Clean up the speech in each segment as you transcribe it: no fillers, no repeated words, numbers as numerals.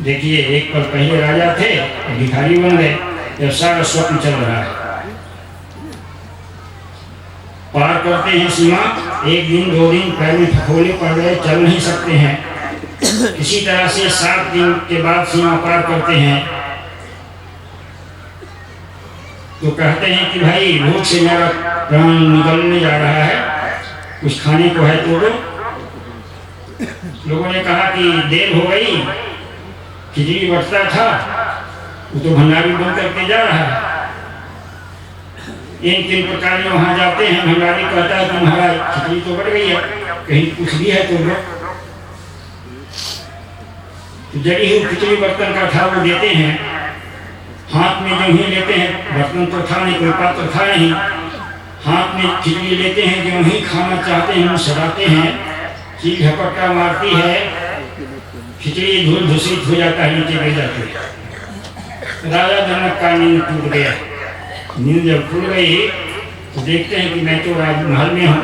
देखिए, एक पल पहले राजा थे, भिखारी बन गए, जब सारा स्वप्न चल रहा है। पार करते हैं सीमा, एक दिन 2 दिन पैर में फफोले पड़ गए, चल नहीं सकते हैं। इसी तरह से 7 दिन के बाद सीमा पार करते हैं। तो कहते हैं कि भाई भूख से मेरा प्राण निकलने जा रहा है, कुछ खाने को है तो दो। लोगों ने कहा कि देर हो गई, खिचड़ी बटता था, वो तो भंडारी बन करके जा रहा है। इन 3 प्रकार में वहाँ जाते हैं। भंडारी कहता है कि महाराज खिचड़ी तो बढ़ गई है, कहीं कुछ भी है तो लो। तो जड़ी हुई खिचड़ी बर्तन का था वो देते हैं। हाथ में जो ही लेते हैं, बर्तन तो था नहीं, कोई पात्र था नहीं, हाथ में खिचड़ी लेते हैं, जो ही खाना चाहते हैं मुँह सड़ाते हैं, चीज झपट्टा मारती है, खिचड़ी धूल धूसित हो जाता है, नीचे गिर जाती है। राजा जनक का नींद टूट गया। नींद जब खुल गई तो देखते हैं कि मैं तो राजमहल में हूँ।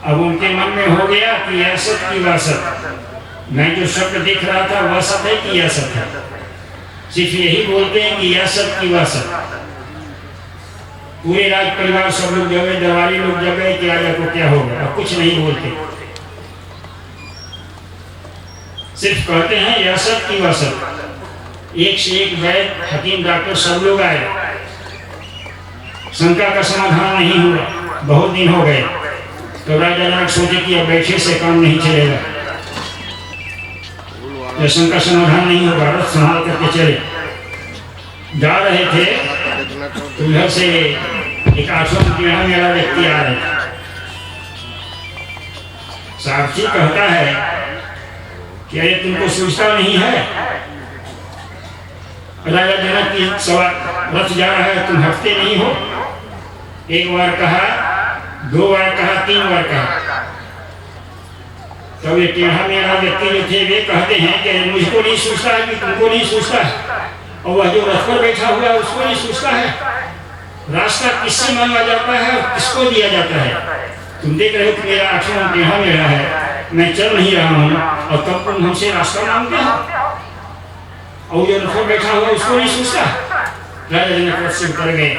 अब उनके मन में हो गया कि यह सत की वह सत, मैं जो शब्द देख रहा था वह सत है कि यह सत है। सिर्फ यही बोलते हैं कि यह सत की वह सत। पूरे राज परिवार सब लोग जगे, दरबारी लोग जगे कि राजा को क्या होगा, अब कुछ नहीं बोलते, सिर्फ कहते हैं यह सत की वह सत। एक से एक वैद, हकीम, डॉक्टर सब लोग आए, शंका का समाधान नहीं हुआ। बहुत दिन हो गए। तो राजा जनक सोचे कि अब बैठे से काम नहीं चलेगा, जब शंका समाधान नहीं होगा, रथ संभाल करके चले। जा रहे थे तो उधर से एक 800 टेढ़ा मेढ़ा व्यक्ति आ रहे थे। सारथी कहता है कि अरे तुमको सूझता नहीं है, राजा जनक की सवार रथ जा रहा है, तुम हटते नहीं हो। एक बार कहा, 2 बार कहा, 3 बार कहा। तब ये टेढ़ा मेढ़ा व्यक्ति जो थे वे कहते हैं कि मुझको नहीं सूझता है कि तुमको नहीं सूझता है, और वह जो रथ पर बैठा हुआ है उसको नहीं सूझता है। रास्ता किससे मांगा जाता है और किसको दिया जाता है। तुम देख रहे हो कि मेरा 8वां टेढ़ा मेढ़ा है, मैं चल नहीं रहा हूँ, और तब तुम हमसे रास्ता मांगते हो, और जो रथ पर बैठा हुआ उसको नहीं सूझता। राजा जनक रथ से उतर गए।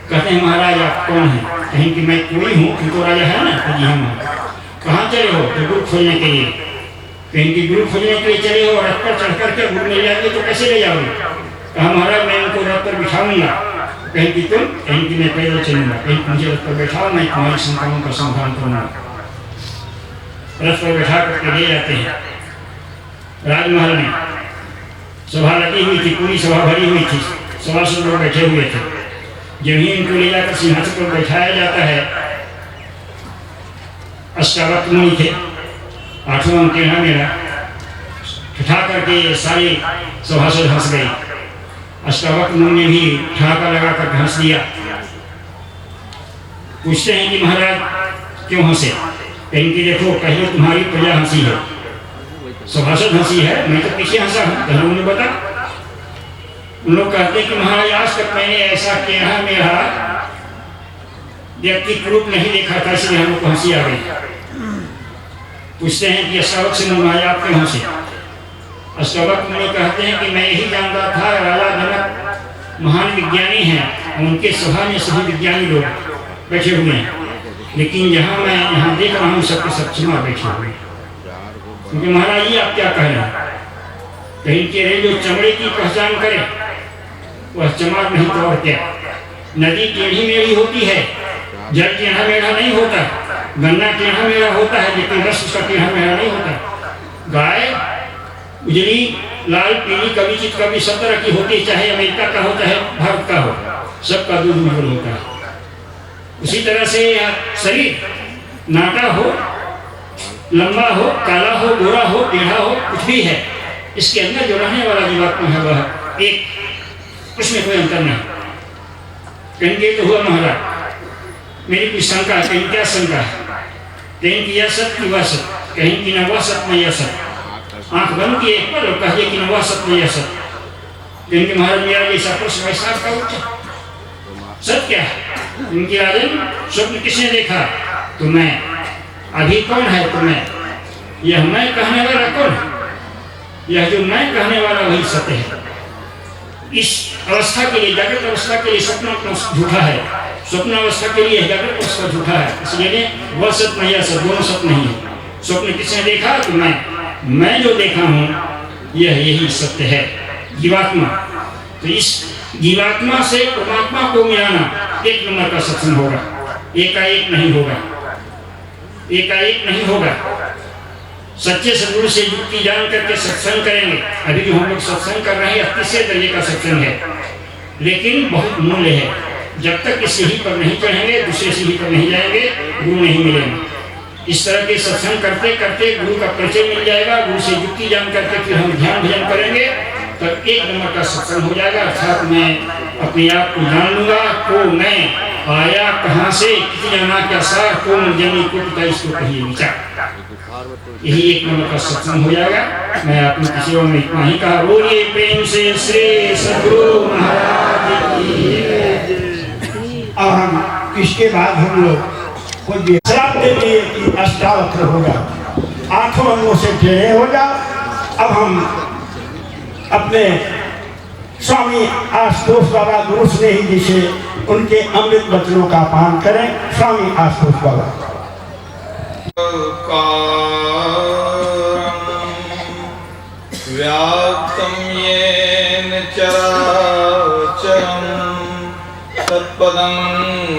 कहते हैं महाराज आप कौन हैं? कहीं कि मैं कोई हूँ, तुमको राजा है ना? तो जी हम। कहाँ चले हो? तो गुरु खोजने के लिए। कहीं कि गुरु खोजने के लिए चले हो, रथ पर चढ़ करके गुरु मिल जाएंगे तो कैसे ले जाओगे? कहा महाराज मैं उनको रथ पर बिठाऊंगा। कहीं कि तुम? कहीं कि मैं पैदल चलूंगा। कहीं मुझे रथ पर बैठाओ, मैं तुम्हारी शंकाओं का समाधान करूंगा। रथ पर बैठा करके ले जाते हैं। राजमहल में सभा लगी हुई थी, पूरी सभा भरी हुई थी, 125 लोग बैठे हुए थे। जब ही इनको ले जाकर सिंहासन पर बैठाया जाता है, अष्टावक्र मुनि थे, 8वां टेढ़ा मेढ़ा, ठठा करके सारे सभासद हंस गए। अष्टावक्र मुनि ने भी ठहाका लगा कर हंस दिया। पूछते हैं कि महाराज क्यों हंसे? कहीं कि देखो पहले तुम्हारी प्रजा हंसी है, सभासद हंसी है, मैं तो पीछे हंसा हूँ, पहले उन्हें बता। उन लोग कहते हैं कि महाराज आज तक मैंने ऐसा टेढ़ा मेढ़ा व्यक्ति रूप नहीं देखा था, इसलिए हमको हंसी आ गई। पूछते हैं कि अष्टावक्र से महाराज आप क्यों हंसे? अष्टावक्र मुनि कहते हैं कि मैं यही जानता था राजा जनक महान विज्ञानी हैं, उनके सभा में सभी विज्ञानी लोग बैठे हुए हैं, लेकिन यहाँ मैं यहाँ देख रहा हूँ सबके सब क्षमा बैठे हुए। क्योंकि महाराज जी आप क्या कह रहे हैं? कहीं के रे जो चमड़े की पहचान करे वह चमार नहीं तो और क्या। नदी टेढ़ी मेढ़ी होती है, जल टेढ़ा मेढ़ा नहीं होता, गन्ना टेढ़ा मेढ़ा होता है, लेकिन रस उसका टेढ़ा मेढ़ा नहीं होता। गाय उजली, लाल, पीली, कभी चित कभी सब तरह की होती है, चाहे अमेरिका का हो चाहे भारत का हो, सबका दूध उज्जवल होता है। उसी तरह से शरीर नाटा हो, लंबा हो, काला हो, गोरा हो, टेढ़ा हो, कुछ भी है, इसके अंदर जो रहने वाला जीवात्मा है वह एक, उसमें कोई अंतर नहीं। कहेंगे तो हुआ महाराज मेरी कोई शंका है। कहीं क्या शंका है? कहीं कि यह सत की वह सत, कहीं कि न वह सत न यह सत। आंख बंद किए एक पर कहिए कि न वह सत न यह सत। कहीं कि महाराज मेरा जैसा प्रश्न वैसा का उत्तर। सत क्या है? उनकी राजन स्वप्न किसने देखा? तो मैं। अभी कौन है? तो मैं। यह मैं कहने वाला कौन है? यह जो मैं कहने वाला वही सत्य है। इस अवस्था के लिए, जागृत अवस्था के लिए स्वप्न झूठा है, स्वप्न अवस्था के लिए जागृत अवस्था झूठा है। इसलिए वह सत्य नहीं, सत्य दोनों सत्य नहीं है। स्वप्न किसने देखा? तो मैं जो देखा हूँ यही सत्य है, जीवात्मा। तो इस जीवात्मा से परमात्मा को मिलाना एक नंबर का सत्संग होगा, एकाएक नहीं होगा, एकाएक नहीं होगा। सच्चे सदगुरु से युक्ति जान करके सत्संग करेंगे। अभी जो हम लोग सत्संग कर रहे हैं तीसरे दर्जे का सत्संग है, लेकिन बहुत मूल्य है। जब तक इस सीढ़ी पर नहीं चढ़ेंगे, दूसरे सीढ़ी पर नहीं जाएंगे, गुरु नहीं मिलेंगे। इस तरह के सत्संग करते करते गुरु का परिचय मिल जाएगा। गुरु से युक्ति जान करके फिर हम ध्यान भजन करेंगे, तब एक नंबर का सत्संग हो जाएगा। अर्थात मैं अपने आप को जान लूंगा, को मैं आया कहाँ से, कितनी जाना क्या सार, कौन जनी को पिता, इसको कहिए विचार। यही एक नंबर का सत्संग हो जाएगा। मैं अपनी किसी में इतना ही कहा। बोलिए प्रेम से श्री सद्गुरु महाराज की। अब हम इसके बाद हम लोग श्राप दे दिए कि अष्टावक्र होगा, आंखों अंगों से टेढ़े हो जाओ। अब हम अपने स्वामी आशुतोष बाबा गुरु स्नेही जी से उनके अमृत वचनों का पान करें। स्वामी आशुतोष बाबा। व्याप्तं येन चराचरं तत्पदं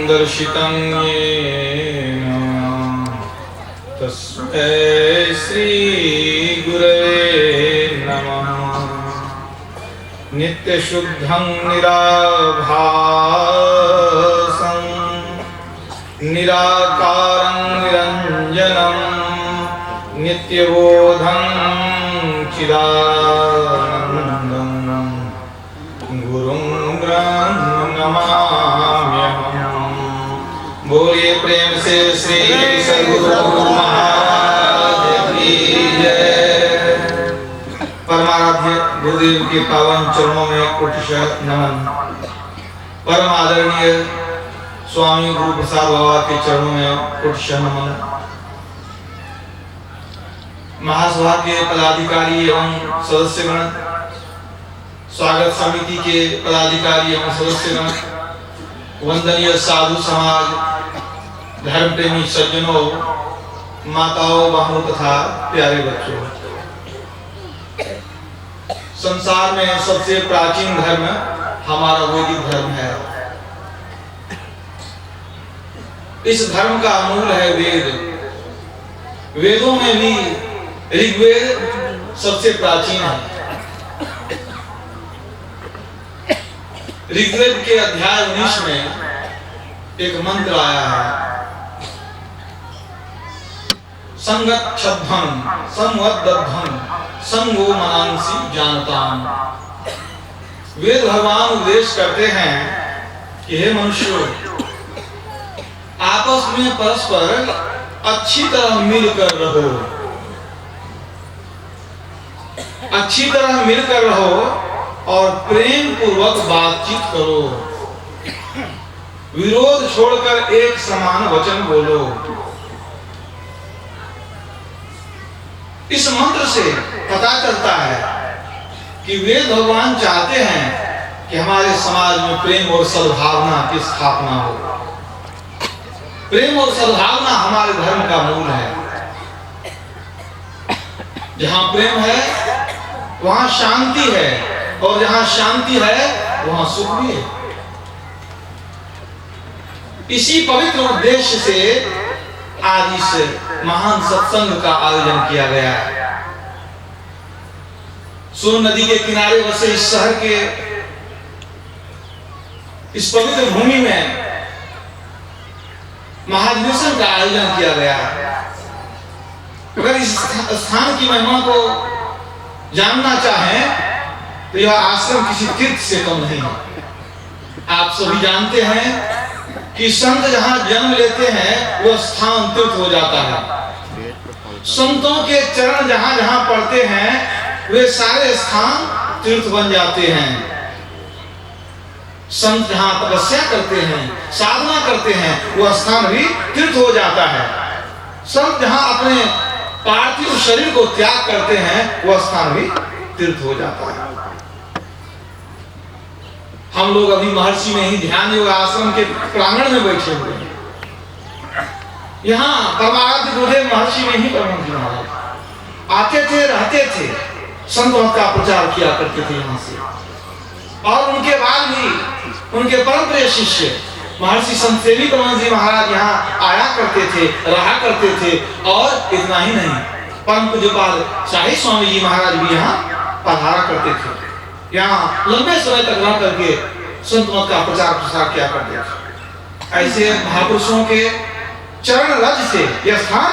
दर्शितं येन तस्मै श्री गुरवे नमः। नित्यशुद्धं निराभासं निराकारं निरञ्जनं नित्यबोधं चिदानन्दं गुरुं ब्रह्म नमाम्यहम्। बोलिए प्रेम से श्री सद्गुरु महाराज की जय। परमाराध्य गुरुदेव के पावन चरणों में कोटिशः नमन। परम आदरणीय स्वामी गुरु प्रसाद बाबा के चरणों में कोटिशः नमन। महासभा के पदाधिकारी एवं सदस्यगण, स्वागत समिति के पदाधिकारी एवं सदस्यगण, वंदनीय साधु समाज, धर्म प्रेमी सज्जनों, माताओं, बहनों तथा प्यारे बच्चों। संसार में सबसे प्राचीन धर्म हमारा वैदिक धर्म है। इस धर्म का मूल है वेद। वेदों में भी ऋग्वेद सबसे प्राचीन है। ऋग्वेद के अध्याय 19 में एक मंत्र आया है, संगच्छध्वं संवद्दध्वं संगो मनांसि जानताम। वेद भगवान उपदेश करते हैं कि हे मनुष्यों, आपस में परस्पर अच्छी तरह मिलकर रहो, अच्छी तरह मिलकर रहो और प्रेम पूर्वक बातचीत करो। विरोध छोड़कर एक समान वचन बोलो। इस मंत्र से पता चलता है कि वेद भगवान चाहते हैं कि हमारे समाज में प्रेम और सद्भावना की स्थापना हो। प्रेम और सद्भावना हमारे धर्म का मूल है। जहां प्रेम है वहां शांति है, और जहां शांति है वहां सुख भी है। इसी पवित्र उद्देश्य से आज इस महान सत्संग का आयोजन किया गया है। सोन नदी के किनारे बसे इस शहर के इस पवित्र भूमि में महाधिवेशन का आयोजन किया गया है। अगर इस स्थान की महिमा को जानना चाहें तो यह आश्रम किसी तीर्थ से कम नहीं है। आप सभी जानते हैं कि संत जहां जन्म लेते हैं वह स्थान तीर्थ हो जाता है। संतों के चरण जहां जहां पड़ते हैं वे सारे स्थान तीर्थ बन जाते हैं। संत जहां तपस्या करते हैं, साधना करते हैं, वह स्थान भी तीर्थ हो जाता है। संत जहां अपने पार्थिव शरीर को त्याग करते हैं वह स्थान भी तीर्थ हो जाता है। हम लोग अभी महर्षि में ही ध्यान योग आश्रम के प्रांगण में बैठे हुए हैं। यहाँ परमाराध्य गुरुदेव महर्षि में ही परम जी महाराज आते थे, रहते थे, संत मत का प्रचार किया करते थे यहाँ से। और उनके बाद भी उनके परम प्रिय शिष्य महर्षि संत सेवी परम जी महाराज यहाँ आया करते थे, रहा करते थे। और इतना ही नहीं, परम पूज्यपाद शाही स्वामी जी महाराज भी यहाँ पधारा करते थे। यहाँ लंबे समय तक रह करके संत मत का प्रचार प्रसार किया करते थे। ऐसे महापुरुषों के चरण रज से यह स्थान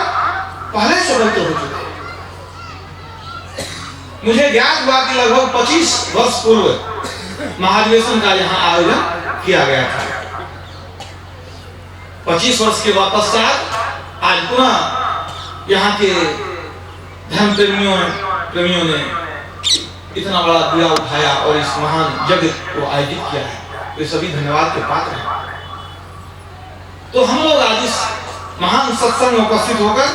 पहले से बलते हो चुके। मुझे ज्ञात हुआ कि लगभग 25 वर्ष पूर्व महाधिवेशन का यहाँ आयोजन किया गया था। 25 वर्ष के पश्चात आज पुनः यहाँ के धर्म प्रेमियों ने इतना बड़ा दिया उठाया और इस महान यज्ञ को आयोजित किया है। तो सभी धन्यवाद के पात्र हैं। तो हम लोग आज इस महान सत्संग में उपस्थित होकर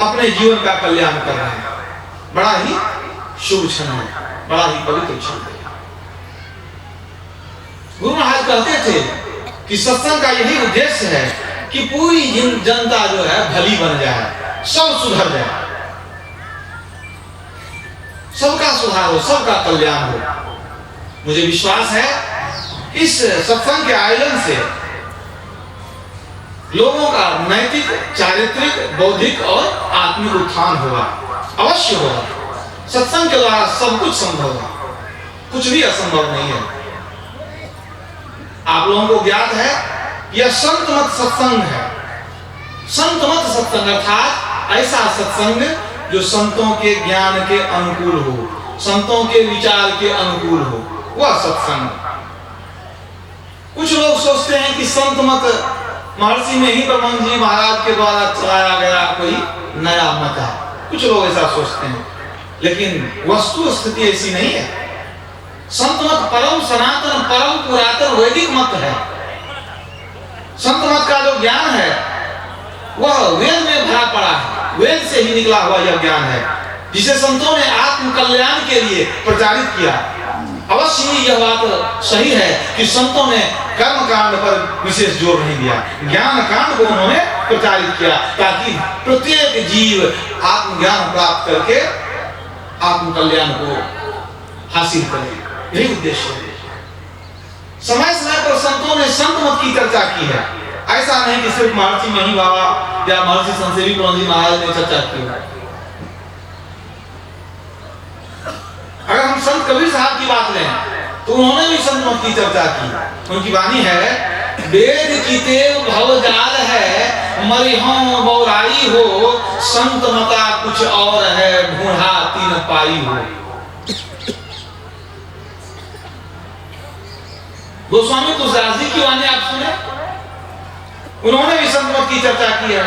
अपने जीवन का कल्याण कर रहे हैं। बड़ा ही शुभ क्षण है, बड़ा ही पवित्र क्षण है। गुरु महाराज कहते थे कि सत्संग का यही उद्देश्य है कि पूरी जनता जो है भली बन जाए, सब सुधर जाए, सबका सुधार हो, सबका कल्याण हो। मुझे विश्वास है इस सत्संग के आयोजन से लोगों का नैतिक, चारित्रिक, बौद्धिक और आत्मिक उत्थान होगा, अवश्य होगा। सत्संग के द्वारा सब कुछ संभव है, कुछ भी असंभव नहीं है। आप लोगों को ज्ञात है यह संत मत सत्संग है। संत मत सत्संग अर्थात ऐसा सत्संग जो संतों के ज्ञान के अनुकूल हो, संतों के विचार के अनुकूल हो, वह सत्संग। कुछ लोग सोचते हैं कि संत मत महर्षि में ही परम जी महाराज के द्वारा चलाया गया कोई नया मत है। कुछ लोग ऐसा सोचते हैं, लेकिन वस्तु स्थिति ऐसी नहीं है। संत मत परम सनातन, परम पुरातन वैदिक मत है। संत मत का जो ज्ञान है वह वेद में भरा पड़ा है, वेद से ही निकला हुआ यह ज्ञान है, जिसे संतों ने आत्म कल्याण के लिए प्रचारित किया। अवश्य ही यह बात सही है कि संतों ने कर्म कांड पर विशेष जोर नहीं दिया, ज्ञान कांड को उन्होंने प्रचारित किया, ताकि प्रत्येक जीव आत्मज्ञान प्राप्त करके आत्म कल्याण को हासिल करे। यही उद्देश्य है। समय समय पर संतों ने संत मत की चर्चा की है। ऐसा नहीं कि सिर्फ महर्षि मही बाबा या महर्षि संत सेवी जी महाराज ने चर्चा की है। अगर हम संत कबीर साहब की बात लें तो उन्होंने भी संत मत की चर्चा की। उनकी वाणी है, वेद की तेव भवजाल है, मरिहम बौराई हो, संत मता कुछ और है, ढूंढा तीन पाई हो। गोस्वामी तुलसीदास जी की वाणी आप सुने, उन्होंने भी संत मत की चर्चा की है।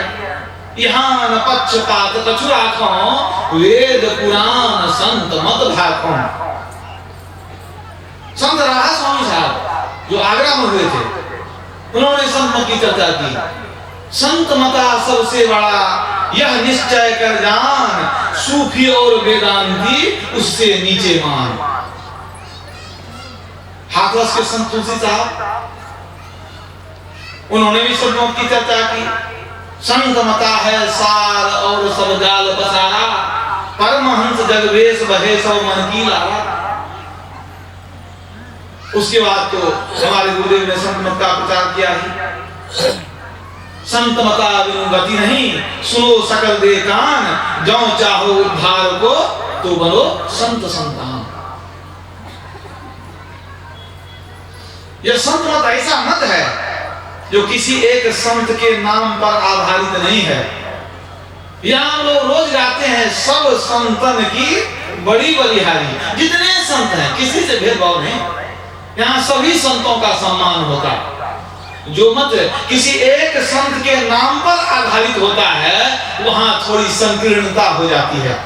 यहाँ न पक्षपात कछु राखों, वेद पुराण संत मत भाखों। संत राहा स्वामी साहब जो आगरा में हुए थे, उन्होंने संत मत की चर्चा की। संत मता सबसे बड़ा यह निश्चय कर जान, सूफी और वेदांती उससे नीचे मान। हाथरस के संत तुलसी साहब, उन्होंने भी संत मत की चर्चा की। संत मता है सार और सब जाल पसारा, परमहंस जगवेश बहे सौ मन की लारा। उसके बाद तो हमारे गुरुदेव ने संत मत का प्रचार किया ही। संत मता बिनु गति नहीं, सुनो सकल दे कान, जो चाहो उद्धार को तो बनो संत संतान। यह संत मत ऐसा मत है जो किसी एक संत के नाम पर आधारित नहीं है। यहाँ हम लोग रोज गाते हैं, सब संतन की बड़ी बलिहारी। जितने संत हैं किसी से भेदभाव नहीं, यहाँ सभी संतों का सम्मान होता है। जो मत किसी एक संत के नाम पर आधारित होता है वहां थोड़ी संकीर्णता हो जाती है।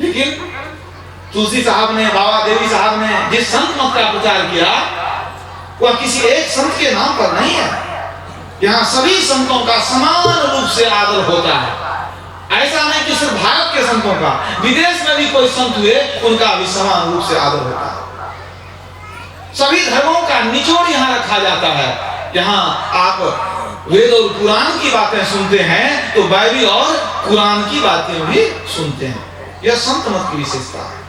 लेकिन तुलसी साहब ने, बाबा देवी साहब ने जिस संत मत का प्रचार किया वह किसी एक संत के नाम पर नहीं है। यहाँ सभी संतों का समान रूप से आदर होता है। ऐसा नहीं कि सिर्फ भारत के संतों का, विदेश में भी कोई संत हुए उनका भी समान रूप से आदर होता है। सभी धर्मों का निचोड़ यहाँ रखा जाता है। यहाँ आप वेद और कुरान की बातें सुनते हैं तो बाइबल और कुरान की बातें भी सुनते हैं। यह संत मत की विशेषता है।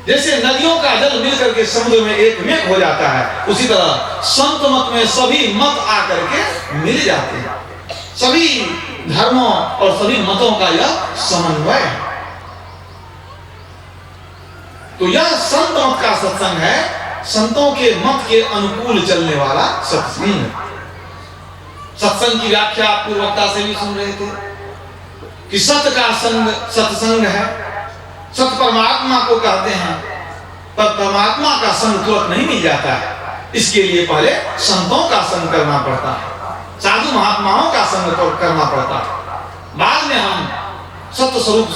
जैसे नदियों का जल मिलकर के समुद्र में एक में हो जाता है, उसी तरह संत मत में सभी मत आकर के मिल जाते हैं। सभी धर्मों और सभी मतों का यह समन्वय है। तो यह संत मत का सत्संग है, संतों के मत के अनुकूल चलने वाला सत्संग। सत्संग की व्याख्या पूर्वता से भी सुन रहे थे कि सत्य का संग सत्संग है। सत्य परमात्मा को कहते हैं, पर परमात्मा का संग तुरंत नहीं मिल जाता है। इसके लिए पहले संतों का संग करना पड़ता है, साधु महात्माओं का संग करना पड़ता है। बाद में हम सत्य स्वरूप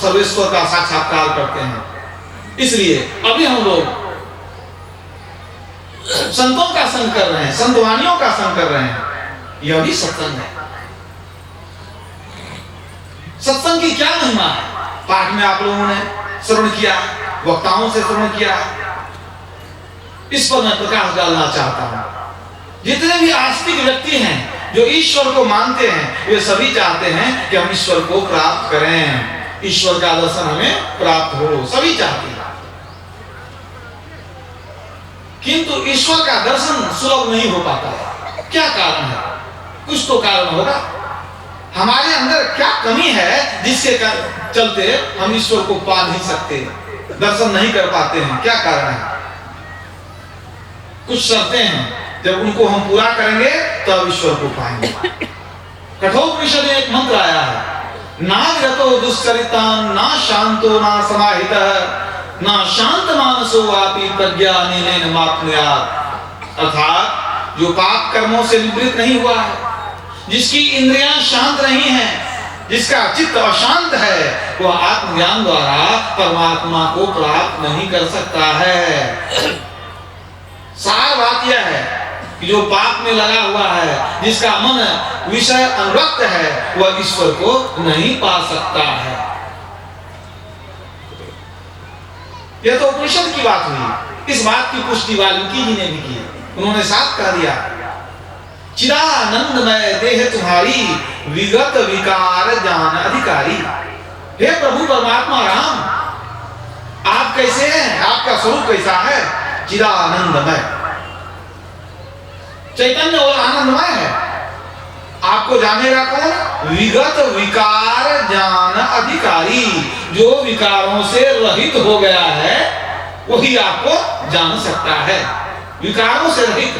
सर्वेश्वर का साक्षात्कार करते हैं। इसलिए अभी हम लोग संतों का संग कर रहे हैं, संतवानियों का संग कर रहे हैं। यह भी सत्संग है। सत्संग की क्या महिमा है? पाठ में आप लोगों ने श्रवण किया, वक्ताओं से श्रवण किया। इस पर मैं प्रकाश डालना चाहता हूं। जितने भी आस्तिक व्यक्ति हैं जो ईश्वर को मानते हैं, वे सभी चाहते हैं कि हम ईश्वर को प्राप्त करें, ईश्वर का दर्शन हमें प्राप्त हो, सभी चाहते हैं। किंतु ईश्वर का दर्शन सुलभ नहीं हो पाता है। क्या कारण है? कुछ तो कारण होगा। हमारे अंदर क्या कमी है जिसके चलते हम ईश्वर को पा नहीं सकते, दर्शन नहीं कर पाते हैं? क्या कारण है? कुछ शर्तें हैं, जब उनको हम पूरा करेंगे तब ईश्वर को पाएंगे। कठोपनिषद में एक मंत्र आया है, ना विरतो दुष्चरितान ना शांतो ना समाहितः ना शांत मानसो वापि प्रज्ञानेन माप्नुयात्। अर्थात जो पाप कर्मों से निवृत्त नहीं हुआ है, जिसकी इंद्रियां शांत नहीं हैं, जिसका चित्त अशांत है, वह आत्मज्ञान द्वारा परमात्मा को प्राप्त नहीं कर सकता है। सार बात यह है कि जो पाप में लगा हुआ है, जिसका मन विषय अनुरक्त है, वह ईश्वर को नहीं पा सकता है। यह तो उपनिषद की बात हुई। इस बात की पुष्टि वाल्मीकि जी ने भी की। उन्होंने साफ कह दिया, चिदानंदमय देह तुम्हारी विगत विकार जान अधिकारी। हे प्रभु परमात्मा राम, आप कैसे हैं? आपका स्वरूप कैसा है? चिदानंदमय, चैतन्य और आनंदमय है। आपको जानेगा कौन? विगत विकार जान अधिकारी। जो विकारों से रहित हो गया है वही आपको जान सकता है। विकारों से रहित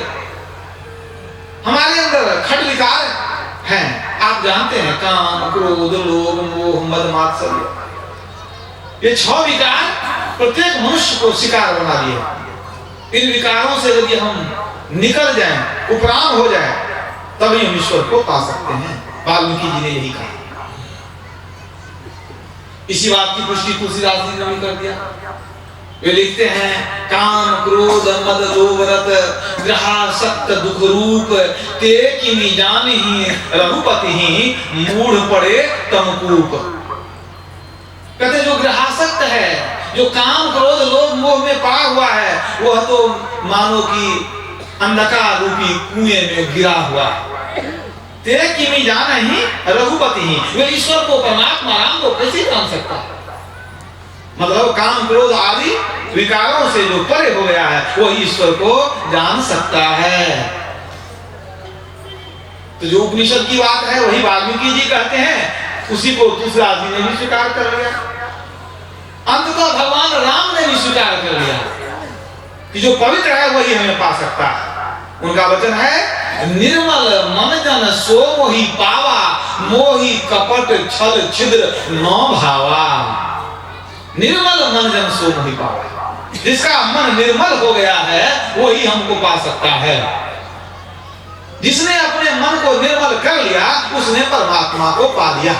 हमारे अंदर खट विकार हैं, आप जानते हैं, काम क्रोध लोभ मोह मद मात्सर्य। ये 6 विकार प्रत्येक मनुष्य को शिकार बना दिए। इन विकारों से यदि हम निकल जाएं, उपराम हो जाएं, तभी हम ईश्वर को पा सकते हैं। वाल्मीकि जी ने यही कहा। इसी बात की पुष्टि तुलसीदास जी ने भी कर दिया। वे लिखते हैं, काम क्रोध मद लोभ रत ग्रहासक्त दुख रूप ते किमि जानिहि रघुपति ही मूढ़ पड़े तमकूप। कहते जो ग्रहासक्त है, जो काम क्रोध लोभ मोह में पड़ा हुआ है, वह तो मानो कि अंधकार रूपी कुएं में गिरा हुआ है। ते किमि जानिहि रघुपति ही, वे ईश्वर को परमात्मा राम को कैसे जान सकता है? मतलब काम क्रोध आदि विकारों से जो परे हो गया है, वो ईश्वर को जान सकता है। तो जो उपनिषद की बात है वही वाल्मीकि जी कहते हैं, उसी को तुलसीदास जी ने भी स्वीकार कर लिया। अंततः भगवान राम ने भी स्वीकार कर लिया कि जो पवित्र है वही हमें पा सकता है। उनका वचन है, निर्मल मन जन सो मोहि पावा, मोहि कपट छल छिद्र नौ भावा। निर्मल मन जन सो मोहि पावा, जिसका मन निर्मल हो गया है वही हमको पा सकता है। जिसने अपने मन को निर्मल कर लिया उसने परमात्मा को पा लिया।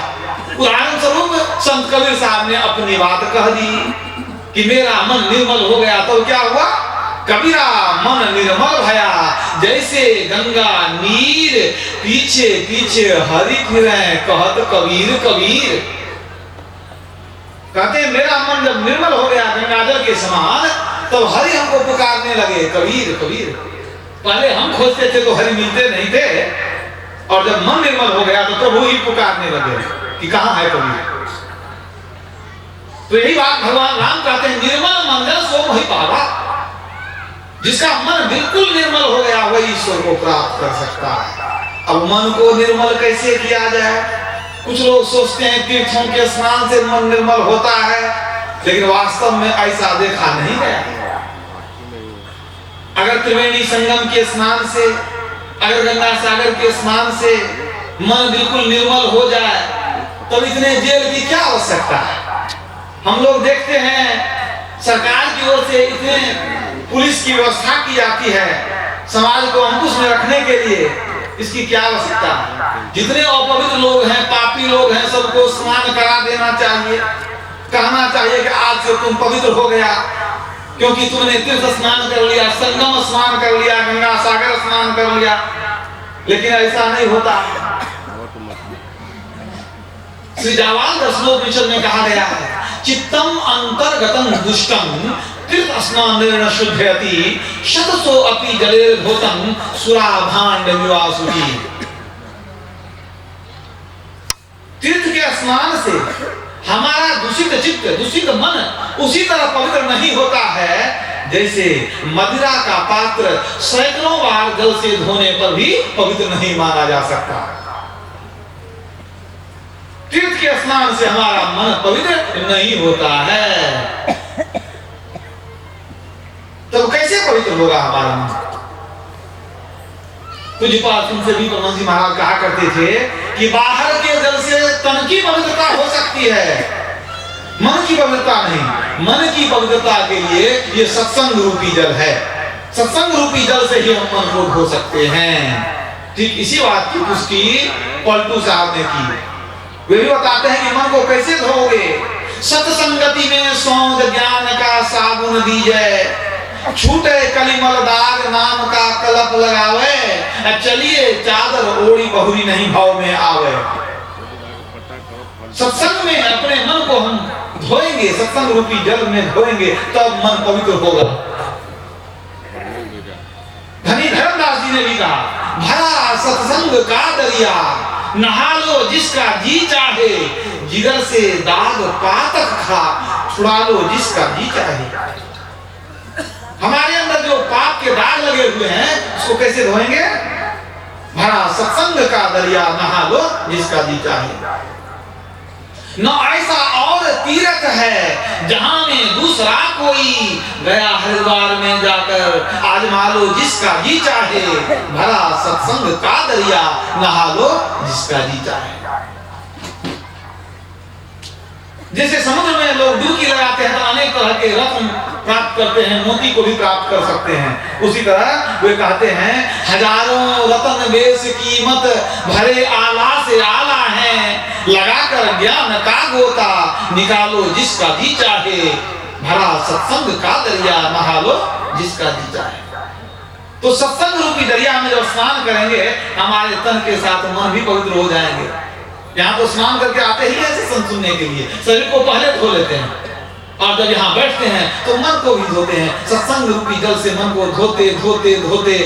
उदाहरण स्वरूप संत कबीर साहब ने अपनी बात कह दी कि मेरा मन निर्मल हो गया, तो क्या हुआ? कबीरा मन निर्मल भया जैसे गंगा नीर पीछे पीछे हरि फिरे कहत कबीर कबीर। कहते हैं मेरा मन जब निर्मल हो गया गंगाजल के समान, तब हरि हमको पुकारने लगे कबीर कबीर। पहले हम खोजते थे तो हरि मिलते नहीं थे, और जब मन निर्मल हो गया तो प्रभु ही पुकारने लगे कि कहां है कबीर। तो यही बात भगवान राम कहते हैं, निर्मल मन जन सो मोहि पावा। जिसका मन बिल्कुल निर्मल हो गया वही ईश्वर को प्राप्त कर सकता है। अब मन को निर्मल कैसे किया जाए? कुछ लोग सोचते हैं तीर्थों के स्नान से मन निर्मल होता है, लेकिन वास्तव में ऐसा देखा नहीं गया। अगर त्रिवेणी संगम के स्नान से, अगर गंगा सागर के स्नान से मन बिल्कुल निर्मल हो जाए, तब इतने जेल की क्या आवश्यकता है? हम लोग देखते हैं सरकार की ओर से इतने पुलिस की व्यवस्था की जाती है समाज को अंकुश में रखने के लिए, इसकी क्या आवश्यकता है? जितने अपवित्र लोग हैं, पापी लोग हैं, सबको स्नान करा देना चाहिए। कहना चाहिए कि आज से तुम पवित्र हो गया क्योंकि तुमने तीर्थ स्नान कर लिया, संगम स्नान कर लिया, गंगा सागर स्नान कर लिया। लेकिन ऐसा नहीं होता। श्री जावाल दशलोपनिषद में कहा गया है, चित्तम अंतर्गतम दुष्टम तीर्थ स्नानेन शुद्धयति शतसो अपि जलेर धोतम सुरा भांड निवासुति। तीर्थ के स्नान से हमारा दूषित चित्त, दूषित मन उसी तरह पवित्र नहीं होता है जैसे मदिरा का पात्र सैकड़ों बार जल से धोने पर भी पवित्र नहीं माना जा सकता। तीर्थ के स्नान से हमारा मन पवित्र नहीं होता है, तब कैसे पवित्र होगा हमारा मन? पूज्यपाद तुमसे भी परमहंस जी महाराज कहा करते थे कि बाहर के जल से तन की पवित्रता हो सकती है, मन की पवित्रता नहीं। मन की पवित्रता के लिए ये सत्संग रूपी जल है, सत्संग रूपी जल से ही हम मन को धो सकते हैं। ठीक इसी बात की पुष्टि पलटू साहब ने की। वे भी बताते हैं कि मन को कैसे धोगे? सत्संगति में सौंद ज्ञान का साबुन दीजिए, छूटे कलिमल दाग नाम का कलप लगावे, चलिए चादर ओढ़ी बहुरी नहीं भाव में आवे। सत्संग में अपने मन को हम धोएंगे, सत्संग रूपी जल में धोएंगे, तब मन पवित्र होगा। धनी धर्मदास जी ने भी कहा, भरा सत्संग का दरिया नहा लो जिसका जी चाहे, जिगर से दाग पातक खा छुड़ा लो जिसका जी चाहे। हमारे अंदर जो पाप के दाग लगे हुए हैं उसको कैसे धोएंगे? भरा सत्संग का दरिया नहा लो जिसका जी चाहे। न ऐसा और तीर्थ है जहां में दूसरा कोई, गया हरिद्वार में जाकर आजमा लो जिसका जी चाहे। भरा सत्संग का दरिया नहा लो जिसका जी चाहे। जैसे समुद्र में लोग डुबकी लगाते हैं तो अनेक तरह के रत्न प्राप्त करते हैं, मोती को भी प्राप्त कर सकते हैं, उसी तरह वे कहते हैं हजारों रत्न बेस कीमत भरे आला से आला है, लगाकर ज्ञान का गोता निकालो जिसका जी चाहे। भरा सत्संग का दरिया नहा लो जिसका जी चाहे। तो सत्संग रूपी दरिया में जब स्नान करेंगे हमारे तन के साथ मन भी पवित्र हो जाएंगे। यहाँ तो स्नान करके आते ही ऐसे संत सुनने के लिए शरीर को पहले धो लेते हैं, और जब यहाँ बैठते हैं तो मन को भी धोते हैं। सत्संग रूपी जल से मन को धोते धोते धोते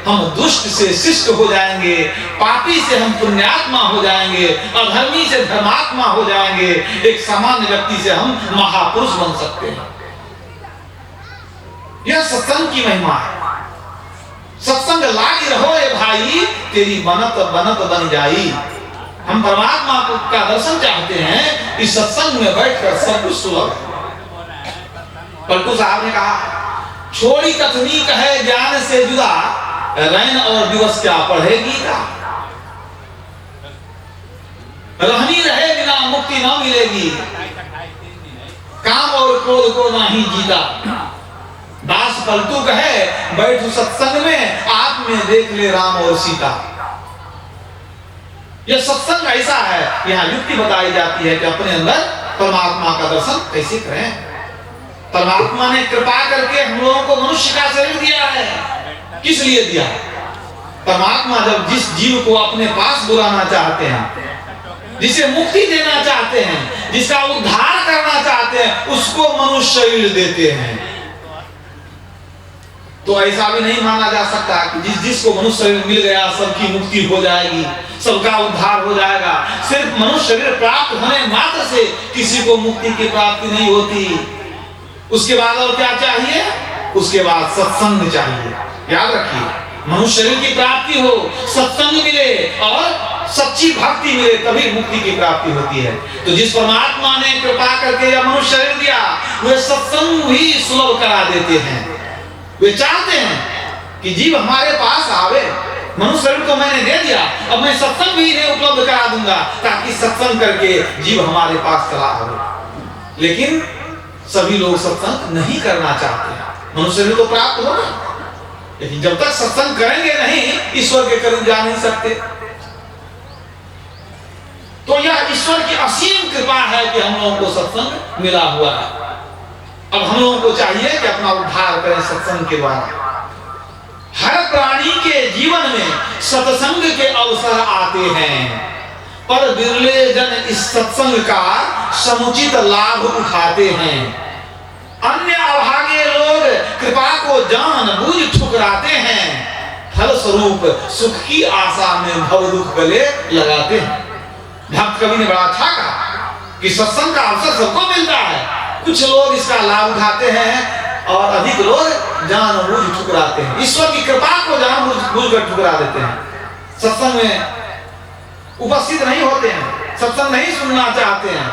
हम दुष्ट से शिष्ट हो जाएंगे, पापी से हम पुण्यात्मा हो जाएंगे, अधर्मी से धर्मात्मा हो जाएंगे, एक सामान्य व्यक्ति से हम महापुरुष बन सकते हैं। यह सत्संग की महिमा है। सत्संग लागी रहो ए भाई, तेरी बनत बनत बन जाई। हम परमात्मा का दर्शन चाहते हैं, इस सत्संग में बैठकर सब कुछ सुलभ है। पलटू साहब ने कहा, छोड़ी कथनी कहे ज्ञान से जुदा, रैन और दिवस क्या पढ़ेगी का। रहनी रहे बिना मुक्ति ना मिलेगी, काम और क्रोध को नहीं जीता। दास पलटू कहे बैठू सत्संग में, आप में देख ले राम और सीता। यह सत्संग ऐसा है, यहाँ युक्ति बताई जाती है कि अपने अंदर परमात्मा का दर्शन कैसे करें। परमात्मा ने कृपा करके हम लोगों को मनुष्य का शरीर दिया है, किस लिए दिया? परमात्मा जब जिस जीव को अपने पास बुलाना चाहते हैं, जिसे मुक्ति देना चाहते हैं, जिसका उद्धार करना चाहते हैं, उसको मनुष्य शरीर देते हैं। तो ऐसा भी नहीं माना जा सकता कि जिसको मनुष्य शरीर मिल गया सबकी मुक्ति हो जाएगी, सबका उद्धार हो जाएगा। सिर्फ मनुष्य शरीर प्राप्त होने मात्र से किसी को मुक्ति की प्राप्ति नहीं होती। उसके बाद और क्या चाहिए? उसके बाद सत्संग चाहिए। याद रखिए, मनुष्य शरीर की प्राप्ति हो, सत्संग मिले और सच्ची भक्ति मिले, तभी मुक्ति की प्राप्ति होती है। तो जिस परमात्मा ने कृपा करके यह मनुष्य शरीर दिया, वे सत्संग भी सुलभ करा देते हैं। वे चाहते हैं कि जीव हमारे पास आवे। मनुष्य शरीर को मैंने दे दिया, अब मैं सत्संग भी इन्हें उपलब्ध करा दूंगा ताकि सत्संग करके जीव हमारे पास चला आवे। लेकिन सभी लोग सत्संग नहीं करना चाहते। मनुष्य शरीर तो प्राप्त होगा, लेकिन जब तक सत्संग करेंगे नहीं, ईश्वर के करीब जा नहीं सकते। तो यह ईश्वर की असीम कृपा है कि हम लोगों को सत्संग मिला हुआ है। अब हम लोगों को चाहिए कि अपना उद्धार करें सत्संग के द्वारा। हर प्राणी के जीवन में सत्संग के अवसर आते हैं, पर बिरले जन इस सत्संग का समुचित लाभ उठाते हैं। अन्य अभागे लोग कृपा को जानबूझ ठुकराते हैं, फलस्वरूप सुख की आशा में भव दुख गले लगाते हैं। भक्त कवि ने बड़ा अच्छा कहा कि सत्संग का अवसर सबको मिलता है, कुछ लोग इसका लाभ उठाते हैं और अधिक लोग जानबूझ ठुकराते हैं। ईश्वर की कृपा को जानबूझ कर ठुकरा देते हैं। सत्संग में उपस्थित नहीं होते हैं, सत्संग नहीं सुनना चाहते हैं।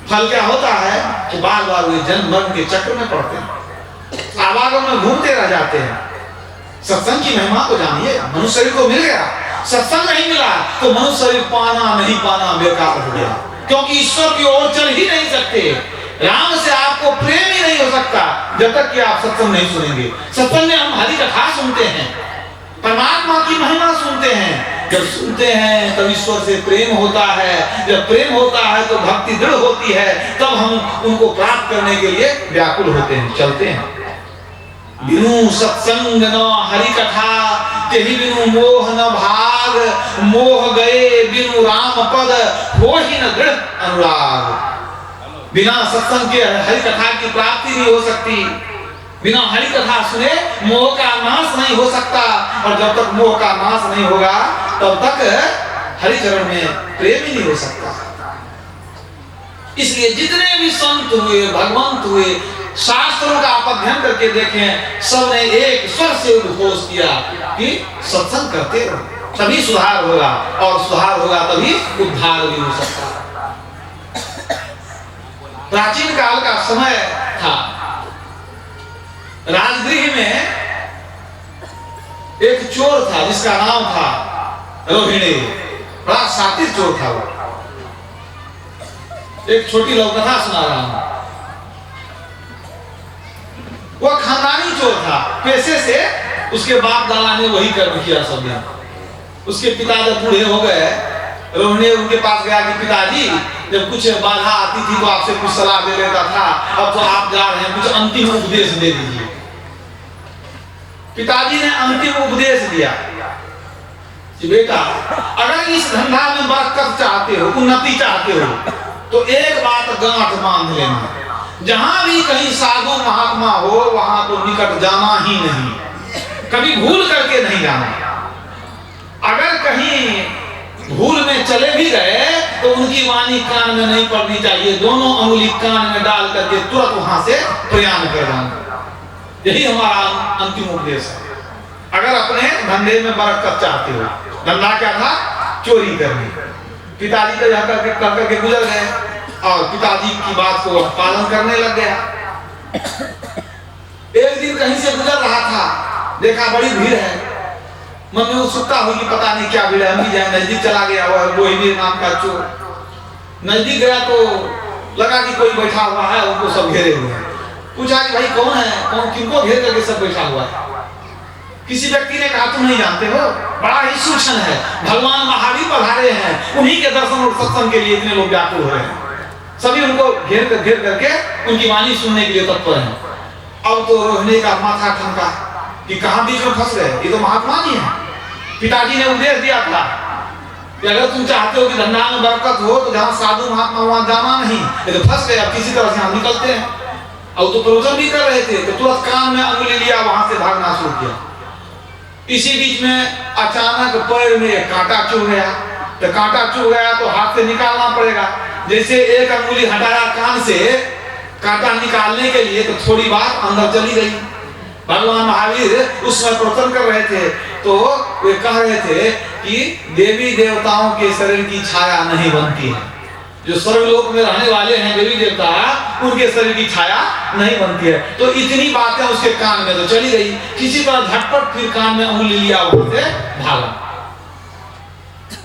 फल क्या होता है कि बार बार वे जन्म मरण के चक्र में पड़ते हैं, आवागों में घूमते रह जाते हैं। सत्संग की महिमा को जानिए। मनुष्य शरीर को मिल गया, सत्संग नहीं मिला तो मनुष्य शरीर पाना नहीं पाना बेकार हो गया, क्योंकि ईश्वर की ओर चल ही नहीं सकते। राम से आपको प्रेम ही नहीं हो सकता जब तक कि आप सत्संग नहीं सुनेंगे। सत्संग में हम हरि कथा सुनते हैं, परमात्मा की महिमा सुनते हैं। जब सुनते हैं तब ईश्वर से प्रेम होता है, जब प्रेम होता है तो भक्ति दृढ़ होती है, तब हम उनको प्राप्त करने के लिए व्याकुल होते हैं, चलते हैं। बिनु सत्संग न हरि कथा, तेहि बिनु मोह न भाग। मोह गए बिनु राम पद, होहि न दृढ़ अनुराग। बिना सत्संग के हरि कथा की प्राप्ति नहीं हो सकती। बिना हरि कथा सुने मोह का नाश नहीं हो सकता, और जब तक मोह का नाश नहीं होगा तब तक हरि चरण में प्रेम ही नहीं हो सकता। इसलिए जितने भी संत हुए, भगवंत हुए, शास्त्रों का आप अध्ययन करके देखें, सबने एक स्वर से उद्घोष किया कि सत्संग करते रहो, तभी सुधार होगा, और सुधार होगा तभी उद्धार भी हो सकता है। प्राचीन काल का समय था, राजगृह में एक चोर था जिसका नाम था रोहिणी। बड़ा शातिर चोर था वो। एक छोटी लौकथा सुना रहा हूं। वह खानदानी चोर था, पैसे से उसके बाप दादा ने वही कर्म किया सब दिन। उसके पिता जब बूढ़े हो गए, रोहिणी उनके पास गया कि पिताजी, जब कुछ बाधा आती थी तो आपसे कुछ सलाह दे लेता था, अब तो आप जा रहे हैं, कुछ अंतिम उपदेश दे दीजिए। पिताजी ने अंतिम उपदेश दिया कि बेटा, अगर इस धंधा में बरकत चाहते हो, उन्नति चाहते हो, तो एक बात गांठ बांध लेना, जहां भी कहीं साधु महात्मा हो वहां तो निकट जाना ही नहीं, कभी भूल करके नहीं जाना। अगर कहीं भूल में चले भी गए तो उनकी वाणी कान में नहीं पड़नी चाहिए, दोनों अंगुली कान में डाल करके तुरंत वहां से प्रयाण कर जाना। यही हमारा अंतिम उपदेश है। अगर अपने धंधे में बरकत चाहते हो, धंधा क्या था? चोरी करनी। पिताजी तो यहाँ करके कर करके गुजर गए और पिताजी की बात को पालन करने लग गया। एक दिन कहीं से गुजर रहा था, देखा बड़ी भीड़ है, मन में उत्सुकता होगी, पता नहीं क्या भीड़ है, हम भी जाए। नजदीक चला गया, वह रोहिणी नाम का चोर। नजदीक गया तो लगा कि कोई बैठा हुआ है, उनको सब घेरे हुए हैं। पूछा कि भाई कौन है, कौन, किनको घेर करके सब बैठा हुआ है? किसी व्यक्ति ने कहा तुम नहीं जानते हो, बड़ा ही सूक्ष्म है, भगवान महावीर पधारे हैं, उन्हीं के दर्शन और सत्संग के लिए इतने लोग व्याकुल हो रहे हैं। सभी उनको घेर करके उनकी वाणी सुनने के लिए तत्पर हैं। अब तो रोहिणी का माथा ठनका कि कहां बीच में फंस गए, ये तो महात्मा जी हैं। पिताजी ने उपदेश दिया था कि अगर तुम चाहते हो कि धंधा में बरकत हो तो जहाँ साधु महात्मा वहां जाना नहीं, ये तो फंस गए, अब किसी तरह से हम निकलते हैं। और तो प्रवचन भी कर रहे थे तो तुरंत कान में अंगुली लिया, वहां से भागना शुरू किया। इसी बीच में अचानक पैर में एक कांटा चुभ गया, तो कांटा चुभ गया तो हाथ से निकालना पड़ेगा। जैसे एक अंगुली हटाया कान से कांटा निकालने के लिए तो थोड़ी बात अंदर चली गई। भगवान महावीर उस समय प्रवचन कर रहे थे तो वे कह रहे थे कि देवी देवताओं के शरीर की छाया नहीं बनती है, जो स्वर्गलोक में रहने वाले हैं देवी देवता, उनके शरीर की छाया नहीं बनती है। तो इतनी बातें उसके कान में तो चली गई, किसी तरह झटपट फिर कान में उंगली लिया, वहां से भागा,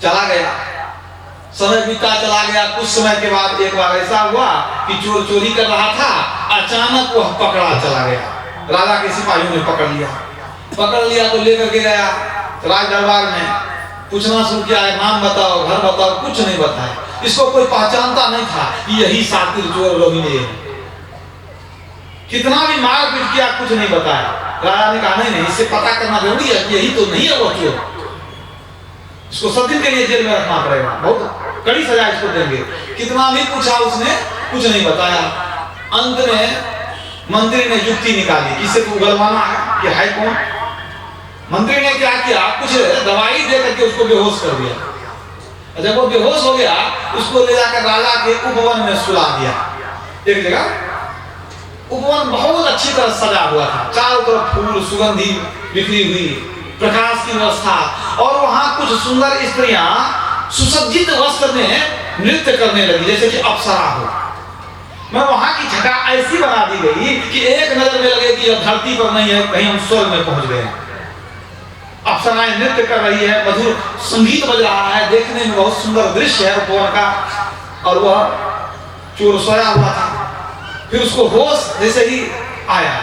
चला गया। समय बीता चला गया। कुछ समय के बाद एक बार ऐसा हुआ कि चोर चोरी कर रहा था, अचानक वह पकड़ा चला गया। राजा के सिपाहियों ने पकड़ लिया तो लेकर के गया राज दरबार में, पूछना शुरू किया, नाम बताओ, घर बताओ, कुछ नहीं बताया। इसको कोई पहचानता नहीं था कि यही सातिर चोर रोहिणी है। कितना भी मार पीट किया, कुछ नहीं बताया। राजा ने कहा नहीं, इससे पता करना जरूरी है कि यही तो नहीं है वो चोर, इसको 7 दिन के लिए जेल में रखना पड़ेगा, बहुत कड़ी सजा इसको देंगे। कितना भी पूछा उसने कुछ नहीं बताया। अंत में मंत्री ने युक्ति निकाली, किसे को उगलवाना है, ये है कौन। मंत्री ने क्या किया, कुछ दवाई दे करके उसको बेहोश कर दिया। जब वो बेहोश हो गया, उसको ले जाकर राजा के उपवन में सुला दिया। एक जगह उपवन बहुत अच्छी तरह सजा हुआ था, चारों तरफ फूल सुगंधी बिखरी हुई, प्रकाश की व्यवस्था, और वहां कुछ सुंदर स्त्रियां सुसज्जित वस्त्र में नृत्य करने लगी जैसे कि अप्सरा हो। मैं वहां की जगह ऐसी बना दी गई कि एक नजर में लगे कि यह धरती पर नहीं है, कहीं हम स्वर्ग में पहुंच गए। अप्सराएं नृत्य कर रही है, मधुर संगीत बज रहा है, देखने में बहुत सुंदर दृश्य है उपवन का। और वह चोर सोया हुआ था। फिर उसको होश जैसे ही आया,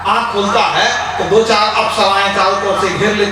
आंख खोलता है तो 2-4 अप्सराएं चारों तरफ से घेर लेती